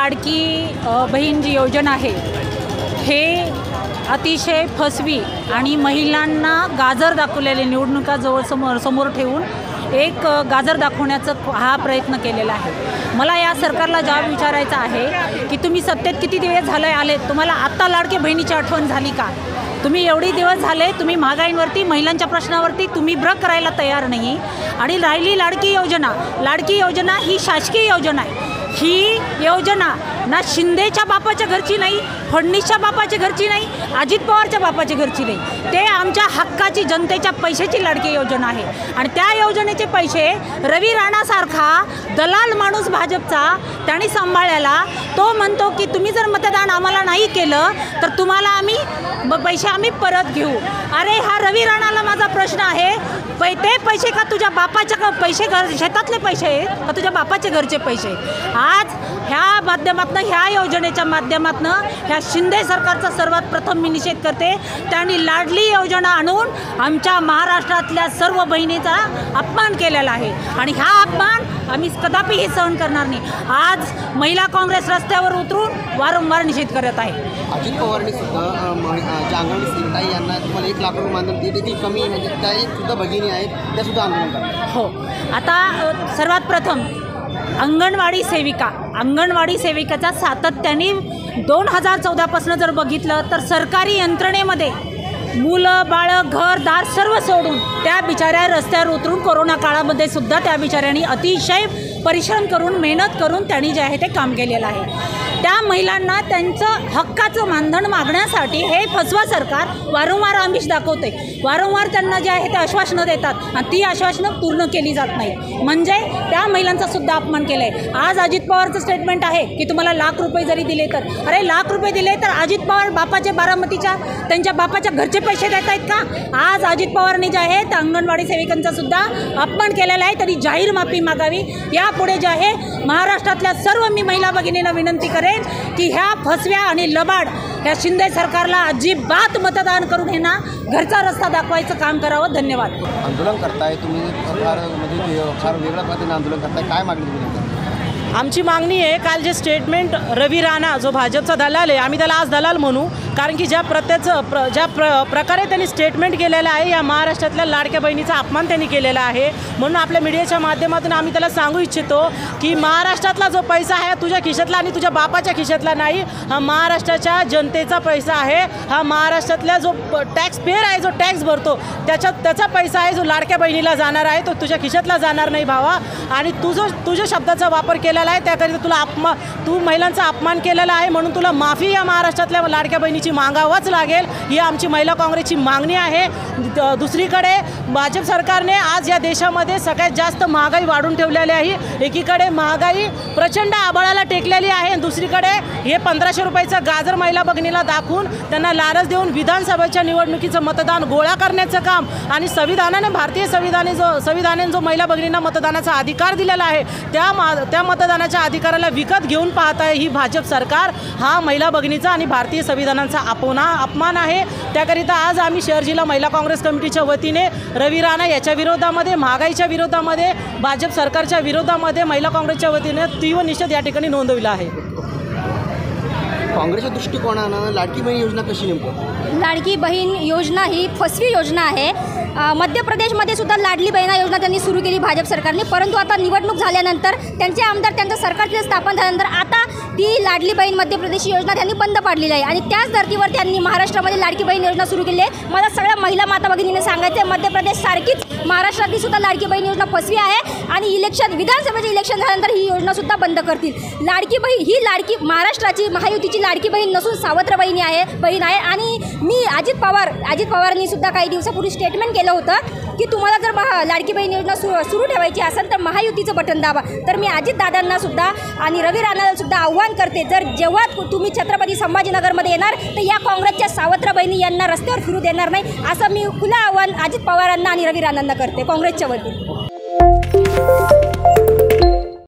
लाडकी बहीण जी योजना आहे हे अतिशय फसवी आणि महिलांना गाजर दाखवलेले निवडणुका समोर ठेवून एक गाजर दाखवण्याचा हा प्रयत्न केलेला आहे। मला या सरकारला जवाब विचारायचा आहे की तुम्ही सत्तेत किती दिवस झाले आले, तुम्हाला आत्ता लाडकी बहिणीची आठवण झाली का? तुम्ही एवढे दिवस झाले तुम्ही महागाईंवरती महिलांच्या प्रश्नावरती तुम्ही ब्रक करायला तयार नाही। आणि राहिली लाडकी योजना ही शासकीय योजना आहे। ही योजना ना शिंदेच्या बापाच्या घरची नाही, फडणवीसच्या बापाच्या घरची नाही, अजित पवारच्या बापाच्या घरची नाही, ते आमच्या हक्काची जनतेच्या पैशाची लाडकी योजना आहे। आणि त्या योजनेचे पैसे रवी राणासारखा दलाल माणूस भाजपचा त्यांनी सांभाळलेला, तो म्हणतो की तुम्ही जर मतदान आम्हाला नाही केलं तर तुम्हाला आम्ही पैसे परत घेऊ। अरे हा रवी राणाला माझा प्रश्न आहे, ते पैसे का तुझ्या बापाच्या पैसे शेतातले पैसे आहेत का तुझ्या बापाचे घरचे पैसे? आज ह्या माध्यमातून ह्या योजनेच्या माध्यमातून ह्या शिंदे सरकारचा सर्वात प्रथम मी निषेध करते। त्यांनी लाडली योजना आणून आमच्या महाराष्ट्रातल्या सर्व बहिणीचा अपमान केलेला आहे आणि हा अपमान आम्ही कदापिही सहन करणार नाही। आज महिला काँग्रेस रस्त्यावर उतरून वारंवार निषेध करत आहे। अजित पवारांनी सुद्धा ज्या अंगणवाडी सेविका यांना तुम्हाला 1 लाख रुपये मानधन ते देखील कमी, म्हणजे त्या सुद्धा भगिनी आहेत, त्या सुद्धा आंदोलन करतात। हो, आता सर्वात प्रथम अंगणवाडी सेविकाचा सातत्याने 2014 पासून जर बघितलं तर सरकारी यंत्रणेमध्ये मुलं बाळं घरदार सर्व सोडून त्या बिचाऱ्या रस्त्यावर उतरून कोरोना काळामध्ये सुद्धा त्या बिचाऱ्यांनी अतिशय परिश्रम करून मेहनत करून त्यांनी जे आहे ते काम केलेलं आहे। त्या महिलांना त्यांचं हक्काचं मानधन मागण्यासाठी हे फसवा सरकार वारंवार आमिष दाखवते, वारंवार त्यांना जे आहे ते आश्वासनं देतात आणि ती आश्वासनं पूर्ण केली जात नाही, म्हणजे त्या महिलांचा सुद्धा अपमान केला आहे। आज अजित पवारचं स्टेटमेंट आहे की तुम्हाला लाख रुपये जरी दिले तर, अरे लाख रुपये दिले तर अजित पवार बापाचे बारामतीच्या त्यांच्या बापाच्या घरचे पैसे देत आहेत का? आज अजित पवारने जे आहे त्या अंगणवाडी सेविकांचा सुद्धा अपमान केलेला आहे, तरी जाहीर माफी मागावी। यापुढे जे आहे महाराष्ट्रातल्या सर्व मी महिला भगिनींना विनंती करेन की ह्या फसव्या आणि लबाड ह्या शिंदे सरकारला अजिबात मतदान करून हे ना घरचा रस्ता दाखवायचं काम करावं। धन्यवाद। आंदोलन करताय तुम्ही, फार वेगळ्या पद्धतीने आंदोलन करताय, काय मागणी तुम्ही? आमची मागणी आहे, काल जे स्टेटमेंट रवी राणा जो भाजपचा दलाल आहे, आम्ही त्याला आज दलाल म्हणू, कारण की ज्या प्रकारे त्यांनी स्टेटमेंट केलेलं आहे या महाराष्ट्रातल्या लाडक्या बहिणीचा अपमान त्यांनी केलेला आहे। म्हणून आपल्या मीडियाच्या माध्यमातून आम्ही त्याला सांगू इच्छितो की महाराष्ट्रातला जो पैसा आहे तुझ्या खिशातला आणि तुझ्या बापाच्या खिशातला नाही, हा महाराष्ट्राच्या जनतेचा पैसा आहे। हा महाराष्ट्रातल्या जो टॅक्स पेअर आहे, जो टॅक्स भरतो त्याचा पैसा आहे, जो लाडक्या बहिणीला जाणार आहे, तो तुझ्या खिशातला जाणार नाही भावा। आणि तुझ्या शब्दाचा वापर केलेला आहे, त्याकरिता तुला तू महिलांचा अपमान केलेला आहे, म्हणून तुला माफी या महाराष्ट्रातल्या लाडक्या बहिणीची मागावंच लागेल, ही आमची महिला काँग्रेसची मागणी आहे। दुसरीकडे भाजप सरकारने आज या देशामध्ये सगळ्यात जास्त महागाई वाढून ठेवलेली आहे। एकीकडे महागाई प्रचंड आभाळाला टेकलेली आहे, दुसरीकडे हे 1500 रुपयाचं गाजर महिला भगिनीला दाखवून त्यांना लालच देऊन विधानसभेच्या निवडणुकीचं मतदान गोळा करण्याचं काम आणि संविधानाने भारतीय संविधानाने जो महिला भगिनींना मतदानाचा अधिकार दिलेला आहे त्या मतदानाच्या अधिकाराला विकत घेऊन पाहत आहे ही भाजप सरकार। हा महिला भगिनीचा आणि भारतीय संविधानाचा अपमान आहे। त्याकरिता आज आम्ही शहर जिल्हा महिला काँग्रेस कमिटीच्या वतीने रवी राणा याच्या विरोधामध्ये, महागाईच्या विरोधामध्ये, भाजप सरकारच्या विरोधामध्ये महिला काँग्रेसच्या वतीने तीव्र निषेध या ठिकाणी नोंदविला आहे। काँग्रेसच्या दृष्टिकोनानं लाडकी बहीण योजना कशी नेमकं? लाडकी बहीण योजना ही फसवी योजना आहे। मध्य प्रदेशमध्ये सुद्धा लाडली बहीण योजना त्यांनी सुरू केली भाजप सरकारने, परंतु आता निवडणूक झाल्यानंतर त्यांचे आमदार त्यांचं सरकार स्थापन झाल्यानंतर आता ती लाडली बहीण मध्य प्रदेश योजना त्यांनी बंद पाडलेली आहे आणि त्याच धर्तीवर त्यांनी महाराष्ट्रामध्ये लाडकी बहीण योजना सुरू केली आहे। मला सगळ्या महिला माता भगिनींना सांगायचं आहे, मध्य प्रदेश सारखीच महाराष्ट्रातली सुद्धा लाडकी बहीण योजना फसवी आहे आणि विधानसभेचे इलेक्शन झाल्यानंतर ही योजना सुद्धा बंद करतील। लाडकी बहीण ही महाराष्ट्राची महायुतीची लाडकी बहीण नसून सावत्र बहीण आहे आणि मी अजित पवारांनी सुद्धा काही दिवसापूर्वी स्टेटमेंट केलं होतं की तुम्हाला जर लाडकी बहीण योजना सुरू ठेवायची असेल तर महायुतीचं बटन दाबा। तर मी अजित दादांना सुद्धा आणि रवी राणाला सुद्धा आव्हान करते, जेव्हा तुम्ही छत्रपती संभाजीनगरमध्ये येणार तर या काँग्रेसच्या सावत्र बहिणी यांना रस्त्यावर फिरू देणार नाही, असं मी खुलं आव्हान अजित पवारांना आणि रवी राणांना करते काँग्रेसच्या वतीने।